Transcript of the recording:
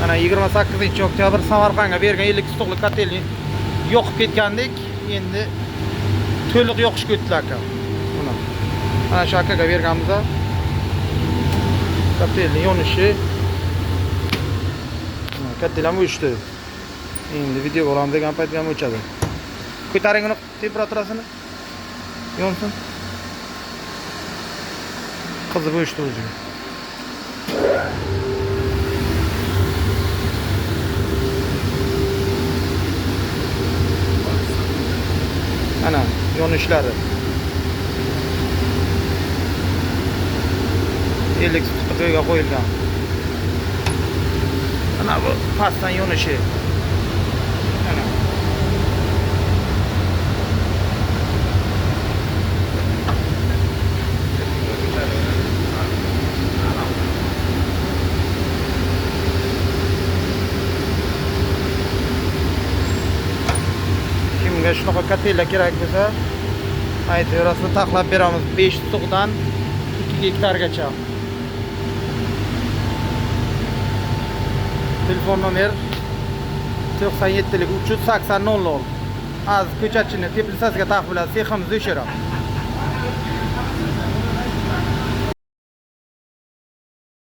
Mana 28-oktyabr Samarqandga bergan 52 stoqli kotelni yoqib ketgandik. Endi to'liq yoqishga o'tdi aka. Mana shu akaga berganmiz. Kotelni yonishi. Kotel ham o'chdi. Endi video olamiz degan paytga ham o'chadi. Ko'taring uni temperaturasini. Yonsin. Qizib o'chdi o'zi. Ana yonishlari. Elektr tutqiga qo'yilgan. Ana bu pastdan yonishi. Ana. Kimga shunaqa kotellar kerak bo'lsa, aytaverasizlar, taxlab beramiz 5 tuqdan 2 gektargacha. Telefon nomer 97 380 00. Az ko'chatchini teplitsasiga taqib bilasiz, seximiz o'sha.